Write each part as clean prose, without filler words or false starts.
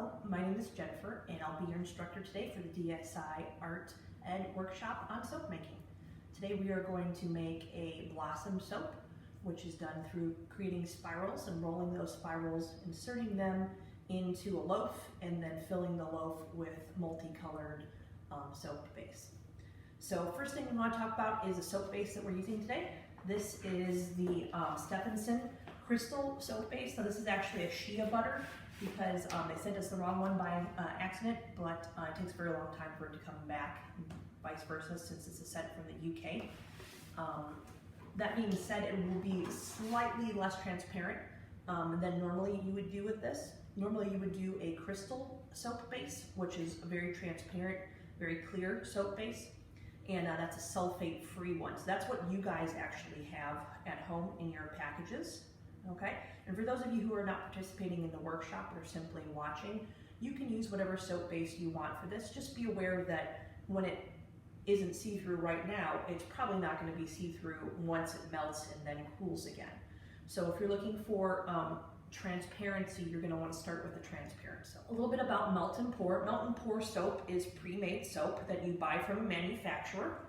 Hello, my name is Jennifer and I'll be your instructor today for the DSI Art Ed workshop on soap making. Today we are going to make a blossom soap, which is done through creating spirals and rolling those spirals, inserting them into a loaf, and then filling the loaf with multicolored soap base. So first thing we want to talk about is the soap base that we're using today. This is the Stephenson Crystal soap base. So this is actually a shea butter because they sent us the wrong one by accident, but it takes a very long time for it to come back, and vice versa, since it's a sent from the UK. That being said, it will be slightly less transparent than normally you would do with this. Normally you would do a crystal soap base, which is a very transparent, very clear soap base, and that's a sulfate-free one. So that's what you guys actually have at home in your packages. Okay, and for those of you who are not participating in the workshop or simply watching, you can use whatever soap base you want for this. Just be aware that when it isn't see-through right now, it's probably not going to be see-through once it melts and then cools again. So if you're looking for transparency, you're going to want to start with a transparent soap. A little bit about melt and pour. Melt and pour soap is pre-made soap that you buy from a manufacturer,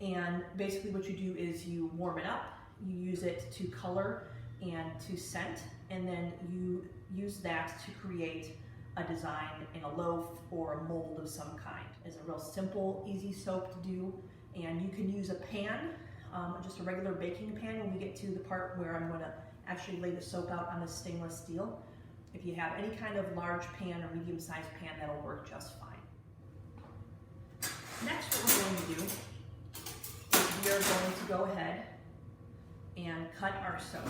and basically what you do is you warm it up, you use it to color and to scent, and then you use that to create a design in a loaf or a mold of some kind. It's a real simple, easy soap to do, and you can use a pan, just a regular baking pan when we get to the part where I'm going to actually lay the soap out on the stainless steel. If you have any kind of large pan or medium-sized pan, that'll work just fine. Next, what we're going to do is we are going to go ahead and cut our soap.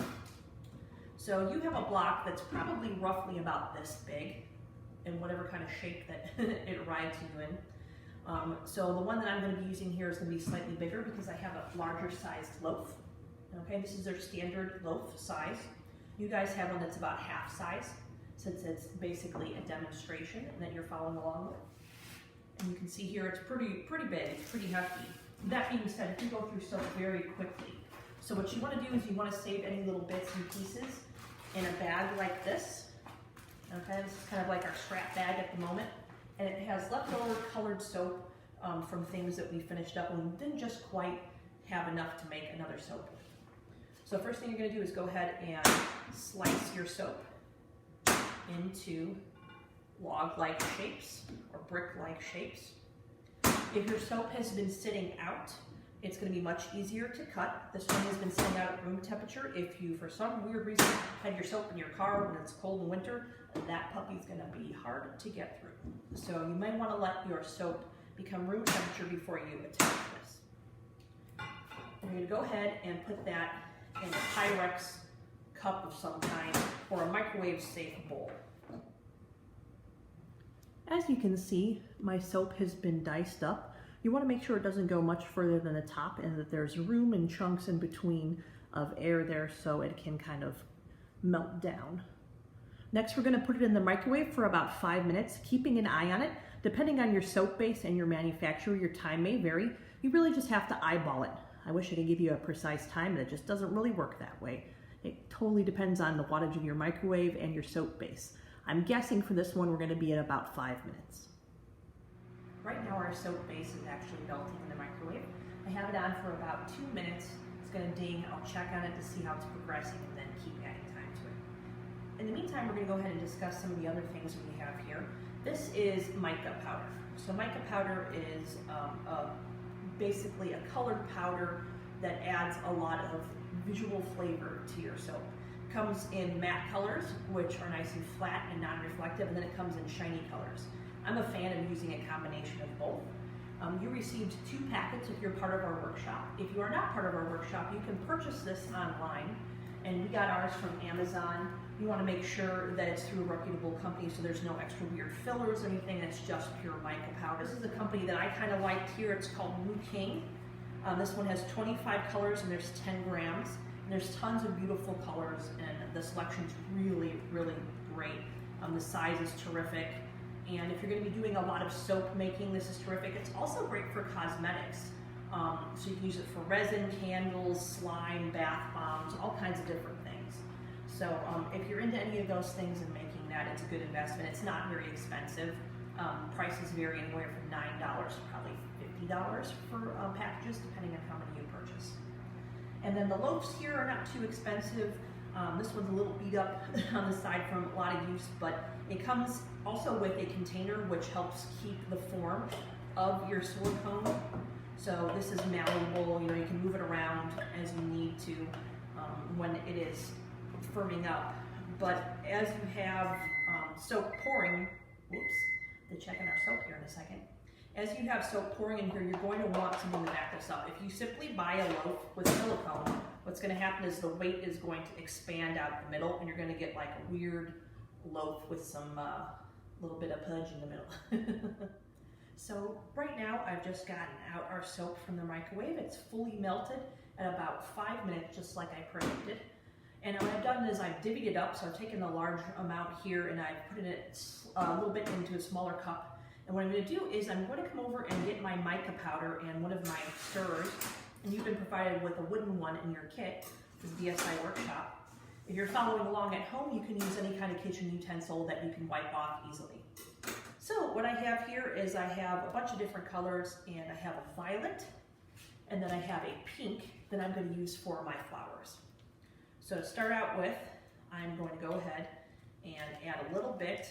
So you have a block that's probably roughly about this big, in whatever kind of shape that it rides you in. So the one that I'm going to be using here is going to be slightly bigger because I have a larger sized loaf. Okay, this is their standard loaf size. You guys have one that's about half size, since it's basically a demonstration that you're following along with. And you can see here it's pretty big, it's pretty hefty. That being said, if you go through soap very quickly, so what you want to do is you want to save any little bits and pieces in a bag like this. Okay, this is kind of like our scrap bag at the moment, and it has leftover colored soap from things that we finished up and we didn't just quite have enough to make another soap. So first thing you're going to do is go ahead and slice your soap into log-like shapes or brick-like shapes. If your soap has been sitting out, it's going to be much easier to cut. This one has been sitting out at room temperature. If you, for some weird reason, had your soap in your car when it's cold in winter, that puppy's going to be hard to get through. So you may want to let your soap become room temperature before you attach this. You're going to go ahead and put that in a Pyrex cup of some kind or a microwave-safe bowl. As you can see, my soap has been diced up. You want to make sure it doesn't go much further than the top and that there's room and chunks in between of air there so it can kind of melt down. Next, we're going to put it in the microwave for about 5 minutes, keeping an eye on it. Depending on your soap base and your manufacturer, your time may vary. You really just have to eyeball it. I wish I could give you a precise time, but it just doesn't really work that way. It totally depends on the wattage of your microwave and your soap base. I'm guessing for this one we're going to be at about 5 minutes. Right now our soap base is actually melting in the microwave. I have it on for about 2 minutes. It's going to ding. I'll check on it to see how it's progressing and then keep adding time to it. In the meantime, we're going to go ahead and discuss some of the other things that we have here. This is mica powder. So mica powder is basically a colored powder that adds a lot of visual flavor to your soap. It comes in matte colors, which are nice and flat and non-reflective, and then it comes in shiny colors. I'm a fan of using a combination of both. You received 2 packets if you're part of our workshop. If you are not part of our workshop, you can purchase this online, and we got ours from Amazon. You want to make sure that it's through a reputable company so there's no extra weird fillers or anything. It's just pure mica powder. This is a company that I kind of liked here. It's called Wu King. This one has 25 colors and there's 10 grams. And there's tons of beautiful colors and the selection's really great. The size is terrific. And if you're going to be doing a lot of soap making, this is terrific. It's also great for cosmetics. So you can use it for resin, candles, slime, bath bombs, all kinds of different things. So if you're into any of those things and making that, it's a good investment. It's not very expensive. Prices vary anywhere from $9 to probably $50 for packages, depending on how many you purchase. And then the loaves here are not too expensive. This one's a little beat up on the side from a lot of use, but it comes also with a container which helps keep the form of your silicone. So this is malleable, you can move it around as you need to when it is firming up. But as you have soap pouring, they're checking our soap here in a second. As you have soap pouring in here, you're going to want something to back this up. If you simply buy a loaf with silicone, what's going to happen is the weight is going to expand out the middle, and you're going to get like a weird loaf with some little bit of pudge in the middle. So right now I've just gotten out our soap from the microwave. It's fully melted at about 5 minutes, just like I predicted. And what I've done is I've divvied it up, so I've taken a large amount here and I've put it a little bit into a smaller cup. And what I'm going to do is I'm going to come over and get my mica powder and one of my stirrers. And you've been provided with a wooden one in your kit for the DSI workshop. If you're following along at home, you can use any kind of kitchen utensil that you can wipe off easily. So what I have here is I have a bunch of different colors, and I have a violet, and then I have a pink that I'm going to use for my flowers. So to start out with, I'm going to go ahead and add a little bit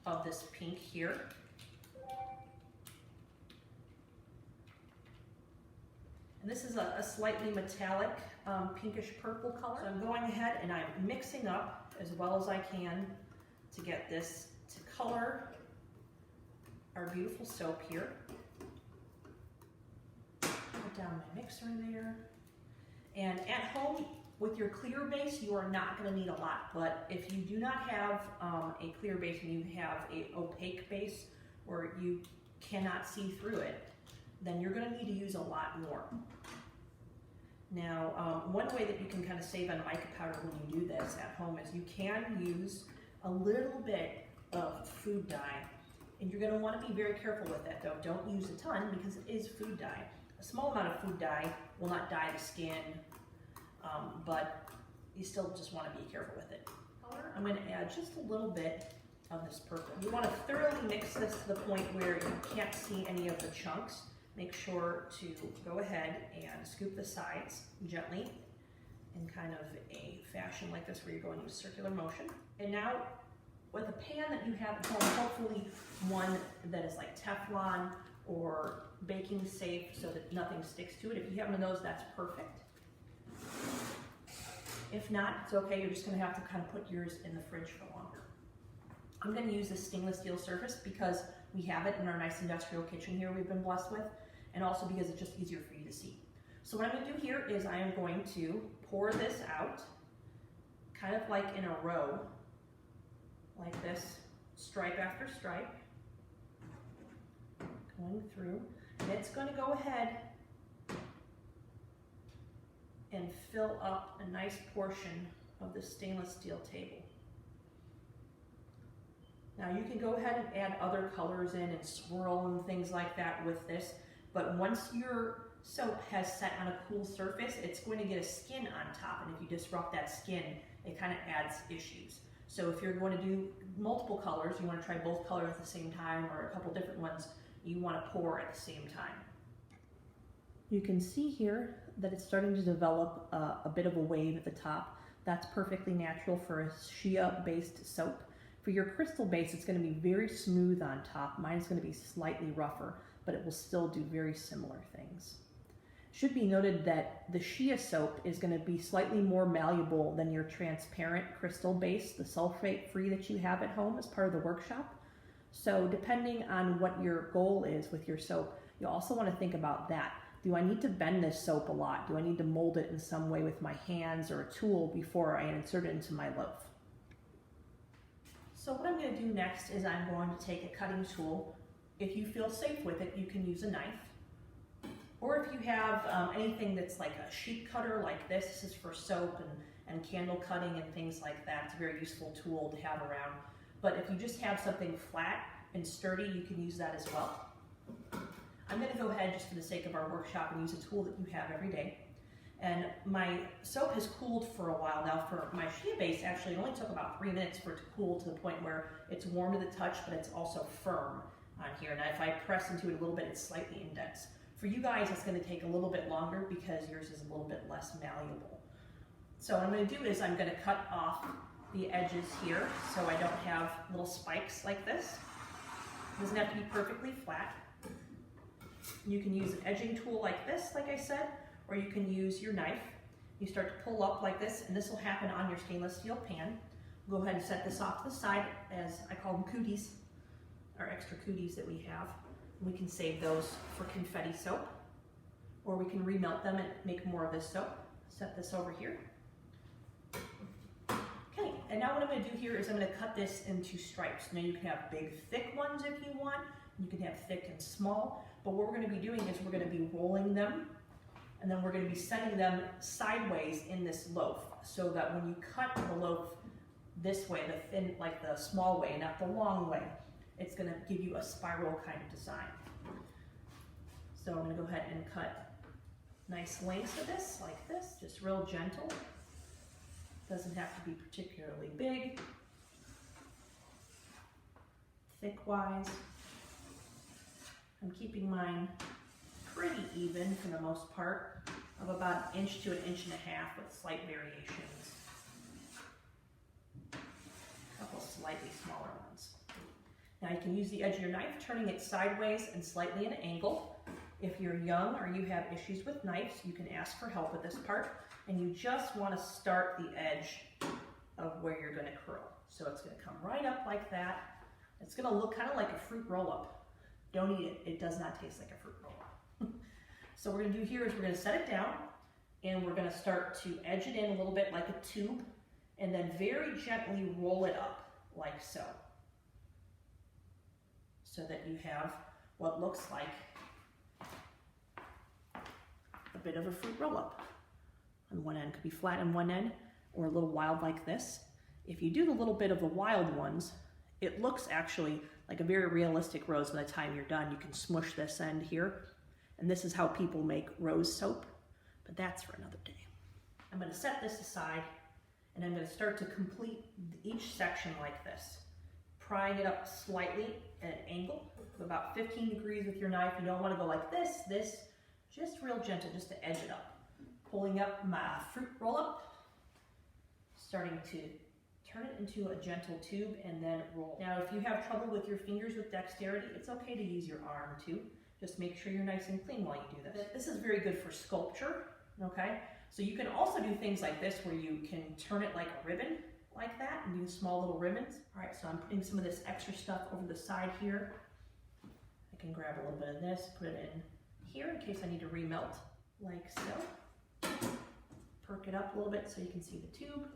of this pink here. And this is a slightly metallic pinkish purple color. So I'm going ahead and I'm mixing up as well as I can to get this to color our beautiful soap here. Put down my mixer in there. And at home, with your clear base, you are not going to need a lot, but if you do not have a clear base and you have an opaque base where you cannot see through it, then you're going to need to use a lot more. Now, one way that you can kind of save on mica powder when you do this at home is you can use a little bit of food dye, and you're going to want to be very careful with that though. Don't use a ton because it is food dye. A small amount of food dye will not dye the skin, but you still just want to be careful with it. I'm going to add just a little bit of this purple. You want to thoroughly mix this to the point where you can't see any of the chunks. Make sure to go ahead and scoop the sides gently in kind of a fashion like this where you're going in a circular motion. And now with a pan that you have at home, hopefully one that is like Teflon or baking safe so that nothing sticks to it. If you have one of those, that's perfect. If not, it's okay. You're just going to have to kind of put yours in the fridge for longer. I'm going to use this stainless steel surface because we have it in our nice industrial kitchen here we've been blessed with, and also because it's just easier for you to see. So what I'm going to do here is I am going to pour this out kind of like in a row, like this, stripe after stripe, going through, and it's going to go ahead and fill up a nice portion of the stainless steel table. Now you can go ahead and add other colors in and swirl and things like that with this, but once your soap has set on a cool surface, it's going to get a skin on top, and if you disrupt that skin, it kind of adds issues. So if you're going to do multiple colors, you want to try both colors at the same time or a couple different ones, you want to pour at the same time. You can see here that it's starting to develop a bit of a wave at the top. That's perfectly natural for a shea-based soap. For your crystal base, it's going to be very smooth on top. Mine is going to be slightly rougher, but it will still do very similar things. It should be noted that the shea soap is going to be slightly more malleable than your transparent crystal base, the sulfate-free that you have at home as part of the workshop. So depending on what your goal is with your soap, you also want to think about that. Do I need to bend this soap a lot? Do I need to mold it in some way with my hands or a tool before I insert it into my loaf? So what I'm going to do next is I'm going to take a cutting tool. If you feel safe with it, you can use a knife. Or if you have anything that's like a sheet cutter like this is for soap and candle cutting and things like that. It's a very useful tool to have around. But if you just have something flat and sturdy, you can use that as well. I'm going to go ahead, just for the sake of our workshop, and use a tool that you have every day. And my soap has cooled for a while now. For my shea base, actually, it only took about 3 minutes for it to cool to the point where it's warm to the touch, but it's also firm on here. And if I press into it a little bit, it's slightly indents. For you guys, it's going to take a little bit longer because yours is a little bit less malleable. So what I'm going to do is I'm going to cut off the edges here so I don't have little spikes like this. It doesn't have to be perfectly flat. You can use an edging tool like this, like I said, or you can use your knife. You start to pull up like this, and this will happen on your stainless steel pan. Go ahead and set this off to the side, as I call them cooties, or extra cooties that we have. We can save those for confetti soap, or we can remelt them and make more of this soap. Set this over here. Okay, and now what I'm going to do here is I'm going to cut this into stripes. Now you can have big, thick ones if you want. You can have thick and small, but what we're going to be doing is we're going to be rolling them, and then we're going to be sending them sideways in this loaf, so that when you cut the loaf this way, the thin, like the small way, not the long way, it's going to give you a spiral kind of design. So I'm going to go ahead and cut nice lengths of this, like this, just real gentle. Doesn't have to be particularly big. Thick-wise. I'm keeping mine pretty even for the most part, of about 1 inch to 1.5 inches with slight variations. A couple slightly smaller ones. Now you can use the edge of your knife, turning it sideways and slightly at an angle. If you're young or you have issues with knives, you can ask for help with this part, and you just want to start the edge of where you're going to curl. So it's going to come right up like that. It's going to look kind of like a fruit roll-up. Don't eat it. It does not taste like a fruit roll-up. So what we're going to do here is we're going to set it down, and we're going to start to edge it in a little bit like a tube, and then very gently roll it up like so. So that you have what looks like a bit of a fruit roll-up. On one end, could be flat on one end, or a little wild like this. If you do the little bit of the wild ones, it looks actually like a very realistic rose by the time you're done. You can smush this end here, and this is how people make rose soap, but that's for another day. I'm going to set this aside, and I'm going to start to complete each section like this, prying it up slightly at an angle of about 15 degrees with your knife. You don't want to go like this, just real gentle, just to edge it up. Pulling up my fruit roll-up, starting to turn it into a gentle tube and then roll. Now, if you have trouble with your fingers with dexterity, it's okay to use your arm too. Just make sure you're nice and clean while you do this. This is very good for sculpture, okay? So you can also do things like this where you can turn it like a ribbon, like that, and do small little ribbons. All right, so I'm putting some of this extra stuff over the side here. I can grab a little bit of this, put it in here in case I need to remelt, like so. Perk it up a little bit so you can see the tube.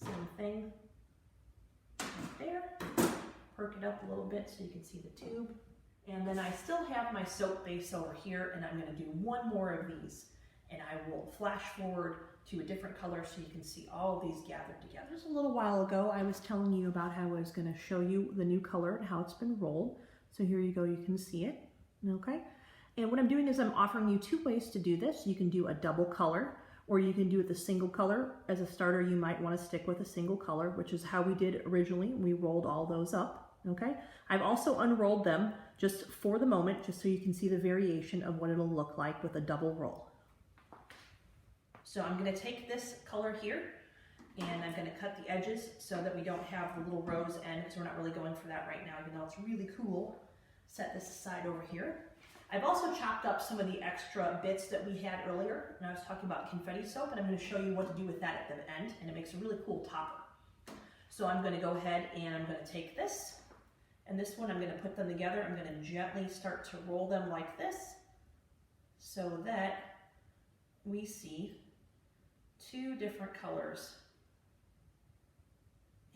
Same thing right there. Perk it up a little bit so you can see the tube. And then I still have my soap base over here, and I'm going to do one more of these. And I will flash forward to a different color so you can see all of these gathered together. Just a little while ago, I was telling you about how I was going to show you the new color and how it's been rolled. So here you go, you can see it, okay? And what I'm doing is I'm offering you 2 ways to do this. You can do a double color, or you can do it the single color. As a starter, you might want to stick with a single color, which is how we did originally. We rolled all those up, okay? I've also unrolled them just for the moment, just so you can see the variation of what it'll look like with a double roll. So I'm going to take this color here, and I'm going to cut the edges so that we don't have the little rose end, because we're not really going for that right now, even though it's really cool. Set this aside over here. I've also chopped up some of the extra bits that we had earlier, and I was talking about confetti soap, and I'm going to show you what to do with that at the end, and it makes a really cool topper. So I'm going to go ahead and I'm going to take this, and this one I'm going to put them together. I'm going to gently start to roll them like this, so that we see 2 different colors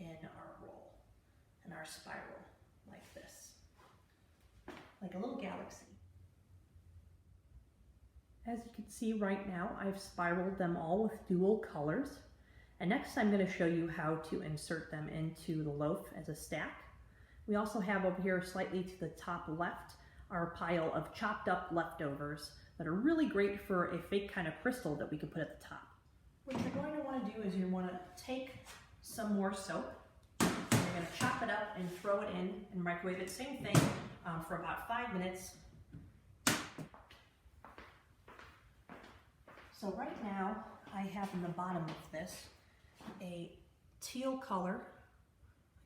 in our roll, in our spiral, like this, like a little galaxy. As you can see right now, I've spiraled them all with dual colors. And next I'm going to show you how to insert them into the loaf as a stack. We also have over here slightly to the top left our pile of chopped up leftovers that are really great for a fake kind of crystal that we can put at the top. What you're going to want to do is you want to take some more soap. You're going to chop it up and throw it in and microwave it. Same thing for about 5 minutes. So right now I have in the bottom of this a teal color,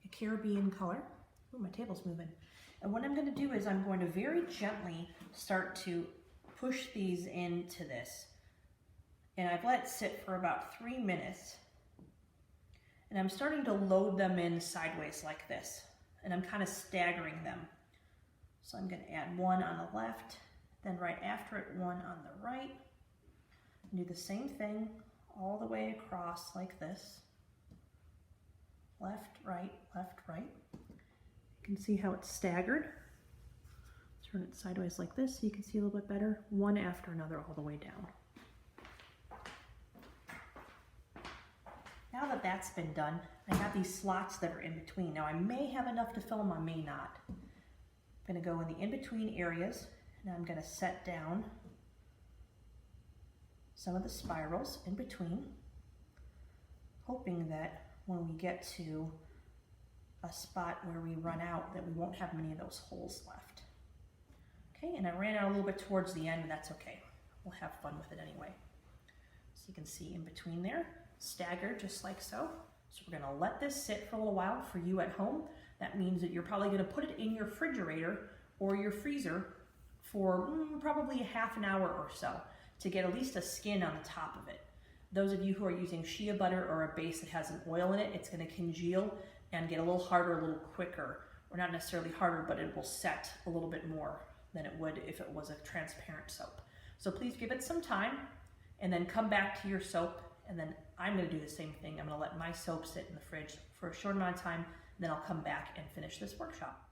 a Caribbean color. Ooh, my table's moving. And what I'm going to do is I'm going to very gently start to push these into this. And I've let it sit for about 3 minutes. And I'm starting to load them in sideways like this. And I'm kind of staggering them. So I'm going to add one on the left, then right after it, one on the right. And do the same thing all the way across like this. Left, right, left, right. You can see how it's staggered. Turn it sideways like this so you can see a little bit better. One after another all the way down. Now that that's been done, I have these slots that are in between. Now I may have enough to fill them, I may not. I'm going to go in the in-between areas and I'm going to set down some of the spirals in between, hoping that when we get to a spot where we run out that we won't have many of those holes left. Okay, and I ran out a little bit towards the end, but that's okay. We'll have fun with it anyway. So you can see in between there, staggered just like so. So we're gonna let this sit for a little while. For you at home, that means that you're probably gonna put it in your refrigerator or your freezer for probably a half an hour or so to get at least a skin on the top of it. Those of you who are using shea butter or a base that has an oil in it, it's gonna congeal and get a little harder a little quicker, or not necessarily harder, but it will set a little bit more than it would if it was a transparent soap. So please give it some time and then come back to your soap, and then I'm gonna do the same thing. I'm gonna let my soap sit in the fridge for a short amount of time, and then I'll come back and finish this workshop.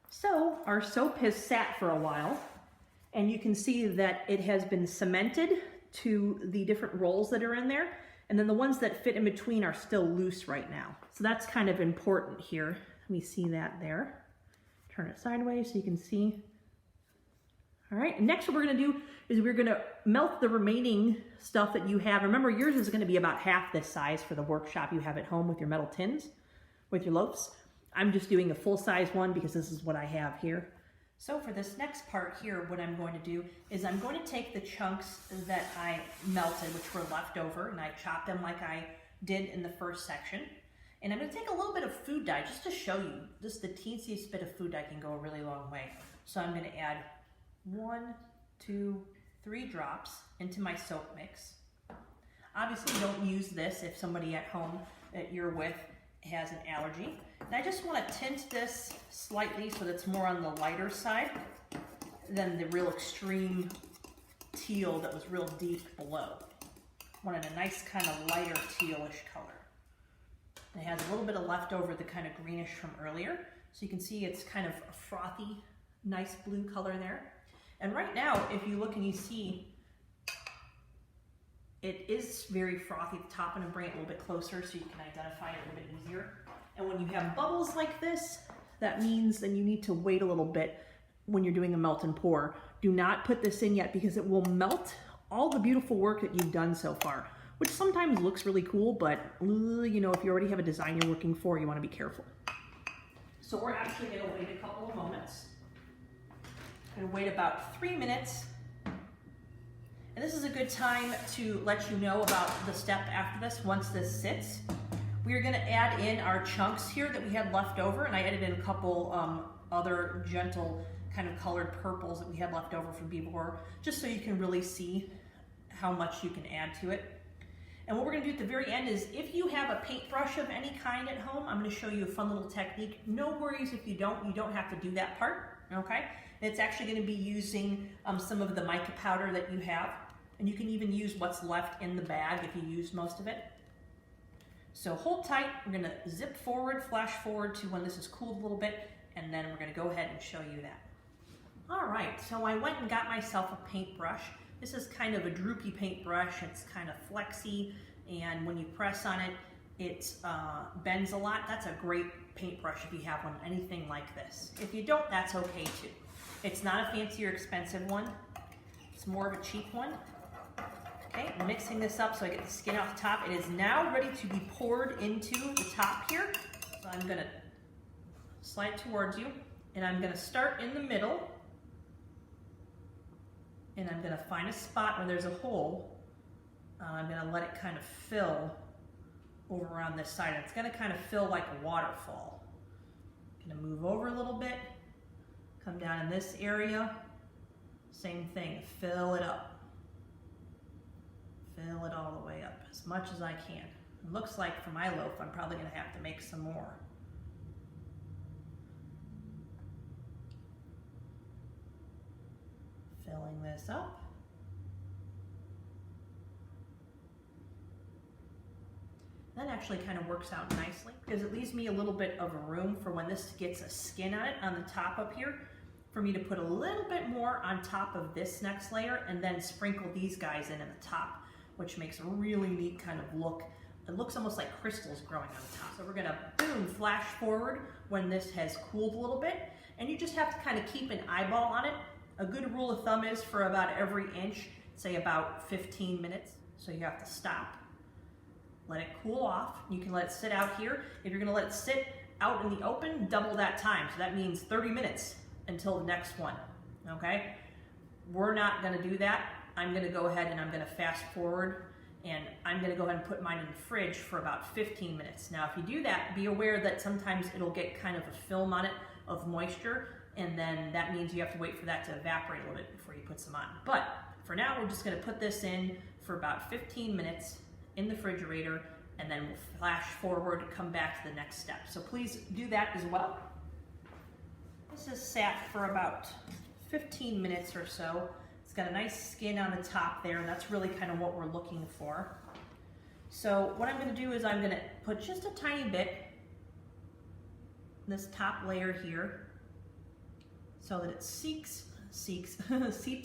So our soap has sat for a while, and you can see that it has been cemented to the different rolls that are in there. And then the ones that fit in between are still loose right now. So that's kind of important here. Let me see that there. Turn it sideways so you can see. All right, and next what we're gonna do is we're gonna melt the remaining stuff that you have. Remember, yours is gonna be about half this size for the workshop you have at home with your metal tins, with your loaves. I'm just doing a full-size one because this is what I have here. So for this next part here, what I'm going to do is I'm going to take the chunks that I melted, which were left over, and I chopped them like I did in the first section. And I'm going to take a little bit of food dye just to show you. Just the teensiest bit of food dye can go a really long way. So I'm going to add 1, 2, 3 drops into my soap mix. Obviously, don't use this if somebody at home that you're with has an allergy. And I just want to tint this slightly so that it's more on the lighter side than the real extreme teal that was real deep below. Wanted a nice kind of lighter tealish color. And it has a little bit of leftover, the kind of greenish from earlier. So you can see it's kind of a frothy, nice blue color there. And right now, if you look and you see, it is very frothy at the top. I'm going to bring it a little bit closer so you can identify it a little bit easier. And when you have bubbles like this, that means then you need to wait a little bit when you're doing a melt and pour. Do not put this in yet because it will melt all the beautiful work that you've done so far, which sometimes looks really cool, but you know, if you already have a design you're working for, you want to be careful. So we're actually going to wait a couple of moments. I'm going to wait about 3 minutes. And this is a good time to let you know about the step after this. Once this sits, we are going to add in our chunks here that we had left over, and I added in a couple other gentle kind of colored purples that we had left over from before, just so you can really see how much you can add to it. And what we're going to do at the very end is, if you have a paintbrush of any kind at home, I'm going to show you a fun little technique. No worries if you don't have to do that part, okay? It's actually going to be using some of the mica powder that you have, and you can even use what's left in the bag if you use most of it. So hold tight, we're going to zip forward, flash forward to when this is cooled a little bit, and then we're going to go ahead and show you that. All right, so I went and got myself a paintbrush. This is kind of a droopy paintbrush. It's kind of flexy, and when you press on it, it bends a lot, that's a great paintbrush if you have one, anything like this. If you don't, that's okay too. It's not a fancy or expensive one. It's more of a cheap one. Okay, I'm mixing this up so I get the skin off the top. It is now ready to be poured into the top here. So I'm gonna slide towards you, and I'm gonna start in the middle, and I'm gonna find a spot where there's a hole. I'm gonna let it kind of fill over on this side. It's gonna kind of fill like a waterfall. I'm gonna move over a little bit, come down in this area, same thing, fill it up. Fill it all the way up as much as I can. It looks like for my loaf, I'm probably gonna have to make some more. Filling this up. That actually kind of works out nicely because it leaves me a little bit of a room for when this gets a skin on it on the top up here, for me to put a little bit more on top of this next layer and then sprinkle these guys in the top, which makes a really neat kind of look. It looks almost like crystals growing on the top. So we're gonna, boom, flash forward when this has cooled a little bit, and you just have to kind of keep an eyeball on it. A good rule of thumb is for about every inch, say about 15 minutes. So you have to stop, let it cool off. You can let it sit out here. If you're gonna let it sit out in the open, double that time. So that means 30 minutes until the next one, okay? We're not gonna do that. I'm gonna go ahead and I'm gonna fast forward, and I'm gonna go ahead and put mine in the fridge for about 15 minutes. Now, if you do that, be aware that sometimes it'll get kind of a film on it of moisture, and then that means you have to wait for that to evaporate a little bit before you put some on. But for now, we're just gonna put this in for about 15 minutes in the refrigerator, and then we'll flash forward, come back to the next step. So please do that as well. This has sat for about 15 minutes or so. It's got a nice skin on the top there, and that's really kind of what we're looking for. So what I'm gonna do is I'm gonna put just a tiny bit in this top layer here so that it seeps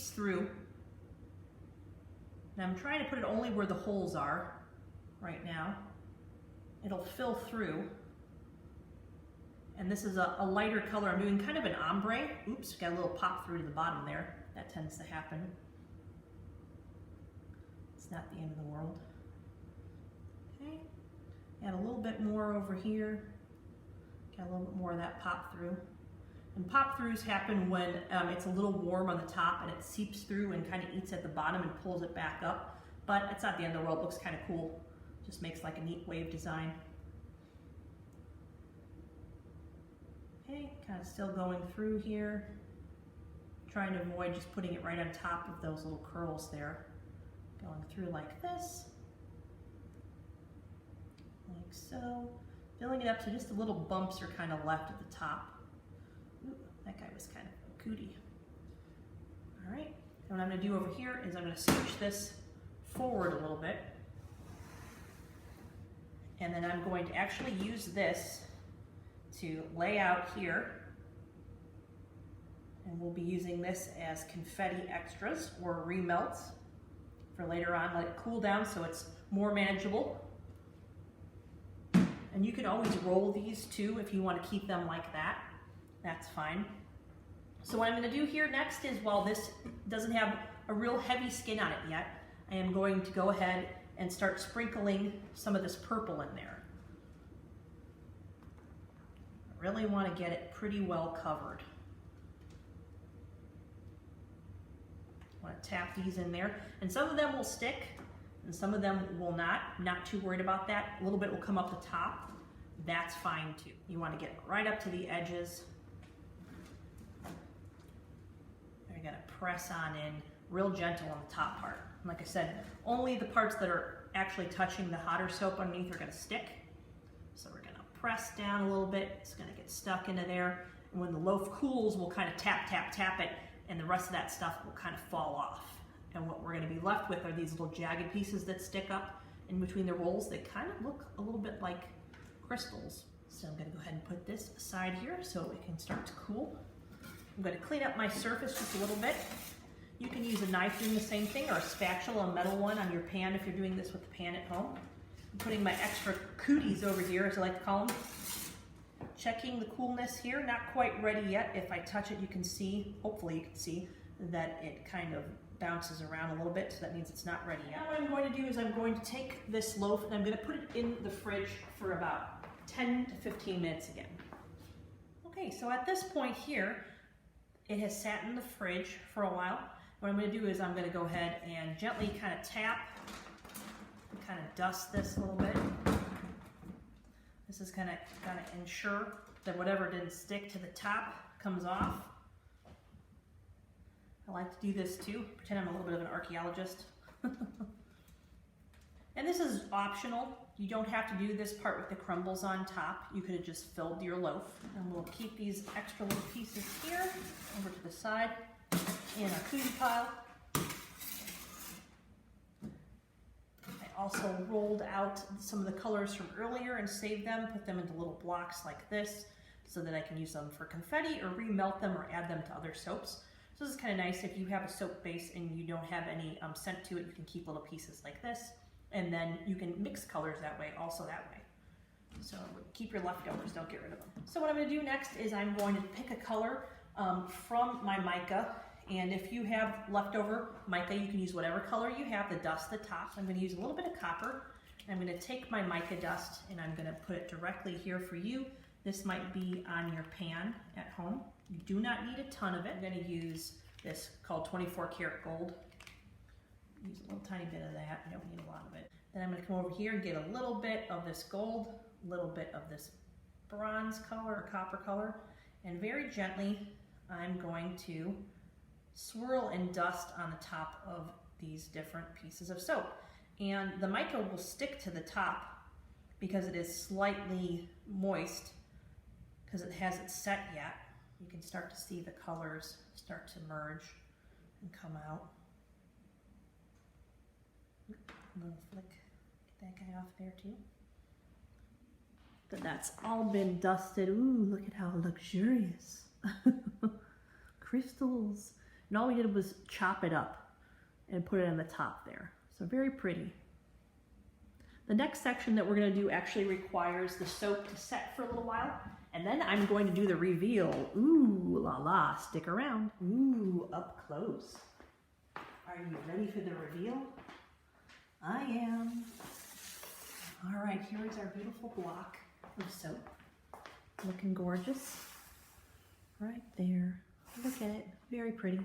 through. And I'm trying to put it only where the holes are right now. It'll fill through. And this is a lighter color. I'm doing kind of an ombre. Oops, got a little pop through to the bottom there. That tends to happen. It's not the end of the world. Okay, add a little bit more over here. Got a little bit more of that pop through. And pop throughs happen when it's a little warm on the top and it seeps through and kind of eats at the bottom and pulls it back up. But it's not the end of the world. It looks kind of cool. Just makes like a neat wave design. Okay, kind of still going through here. Trying to avoid just putting it right on top of those little curls there. Going through like this. Like so. Filling it up so just the little bumps are kind of left at the top. Ooh, that guy was kind of cootie. All right, and what I'm gonna do over here is I'm gonna scooch this forward a little bit. And then I'm going to actually use this to lay out here. And we'll be using this as confetti extras or remelts for later on. Let it cool down so it's more manageable. And you can always roll these too if you want to keep them like that. That's fine. So what I'm going to do here next is, while this doesn't have a real heavy skin on it yet, I am going to go ahead and start sprinkling some of this purple in there. I really want to get it pretty well covered. I want to tap these in there, and some of them will stick and some of them will not. I'm not too worried about that. A little bit will come up the top. That's fine too. You want to get right up to the edges. You're going to press on in real gentle on the top part. And like I said, only the parts that are actually touching the hotter soap underneath are going to stick. So we're going to press down a little bit. It's going to get stuck into there. And when the loaf cools, we'll kind of tap, tap, tap it, and the rest of that stuff will kind of fall off. And what we're going to be left with are these little jagged pieces that stick up in between the rolls that kind of look a little bit like crystals. So I'm going to go ahead and put this aside here so it can start to cool. I'm going to clean up my surface just a little bit. You can use a knife doing the same thing, or a spatula, a metal one on your pan if you're doing this with the pan at home. I'm putting my extra cooties over here, as I like to call them. Checking the coolness here, not quite ready yet. If I touch it, you can see, hopefully you can see, that it kind of bounces around a little bit, so that means it's not ready yet. Now what I'm going to do is I'm going to take this loaf and I'm going to put it in the fridge for about 10 to 15 minutes again. Okay, so at this point here, it has sat in the fridge for a while. What I'm going to do is I'm going to go ahead and gently kind of tap and kind of dust this a little bit. This is going to ensure that whatever didn't stick to the top comes off. I like to do this too, pretend I'm a little bit of an archaeologist. And this is optional. You don't have to do this part with the crumbles on top. You could have just filled your loaf. And we'll keep these extra little pieces here over to the side in our cootie pile. I also rolled out some of the colors from earlier and saved them, put them into little blocks like this so that I can use them for confetti or remelt them or add them to other soaps. So this is kind of nice if you have a soap base and you don't have any scent to it, you can keep little pieces like this. And then you can mix colors that way, also that way. So keep your leftovers, don't get rid of them. So what I'm going to do next is I'm going to pick a color from my mica. And if you have leftover mica, you can use whatever color you have to dust the top. I'm going to use a little bit of copper. I'm going to take my mica dust and I'm going to put it directly here for you. This might be on your pan at home. You do not need a ton of it. I'm going to use this called 24 karat gold. Use a little tiny bit of that. You don't need a lot of it. Then I'm going to come over here and get a little bit of this gold, a little bit of this bronze color or copper color, and very gently I'm going to swirl and dust on the top of these different pieces of soap. And the mica will stick to the top because it is slightly moist because it hasn't set yet. You can start to see the colors start to merge and come out. A little flick, get that guy off there too. But that's all been dusted. Ooh, look at how luxurious. Crystals. And all we did was chop it up and put it on the top there. So very pretty. The next section that we're going to do actually requires the soap to set for a little while. And then I'm going to do the reveal. Ooh, la la, stick around. Ooh, up close. Are you ready for the reveal? I am. All right, here is our beautiful block of soap. Looking gorgeous. Right there. Look at it, very pretty.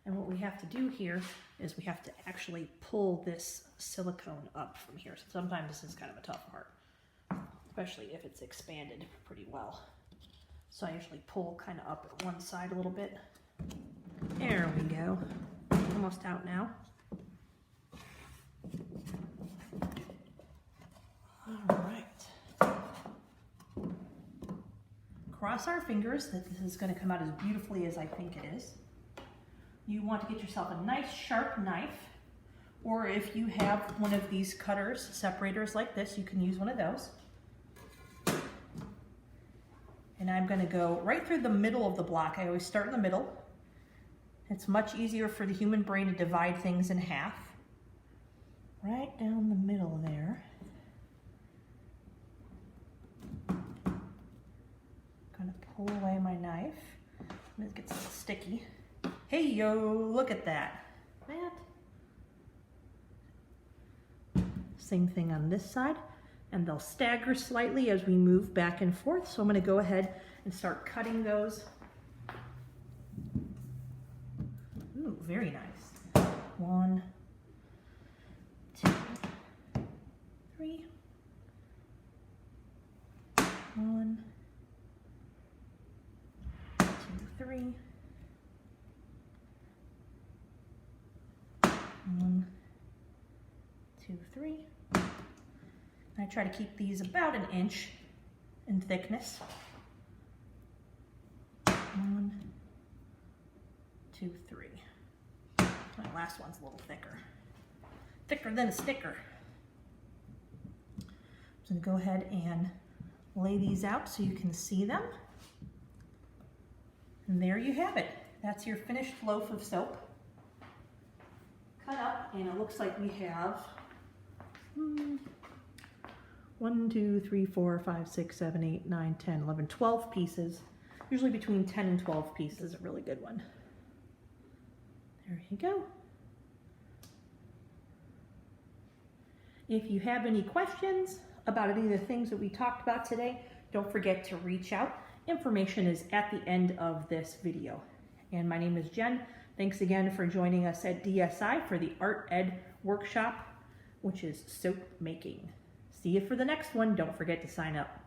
And what we have to do here is we have to actually pull this silicone up from here. So sometimes this is kind of a tough part, especially if it's expanded pretty well. So I usually pull kind of up at one side a little bit. There we go. Almost out now. All right. Cross our fingers that this is going to come out as beautifully as I think it is. You want to get yourself a nice sharp knife, or if you have one of these cutters, separators like this, you can use one of those. And I'm going to go right through the middle of the block. I always start in the middle. It's much easier for the human brain to divide things in half. Right down the middle there. Gonna pull away my knife. It gets a little sticky. Hey yo, look at that. Same thing on this side, and they'll stagger slightly as we move back and forth. So I'm gonna go ahead and start cutting those. Ooh, very nice. 1, 2, 3. 1, 2, 3. 1, 2, 3. I try to keep these about an inch in thickness. 1, 2, 3. My last one's a little thicker. Thicker than a sticker. So I'm going to go ahead and lay these out so you can see them. And there you have it. That's your finished loaf of soap. Cut up, and it looks like we have 1, 2, 3, 4, 5, 6, 7, 8, 9, 10, 11, 12 pieces. Usually between 10 and 12 pieces is a really good one. There you go. If you have any questions about any of the things that we talked about today, don't forget to reach out. Information is at the end of this video. And my name is Jen. Thanks again for joining us at DSI for the Art Ed workshop, which is soap making. See you for the next one. Don't forget to sign up.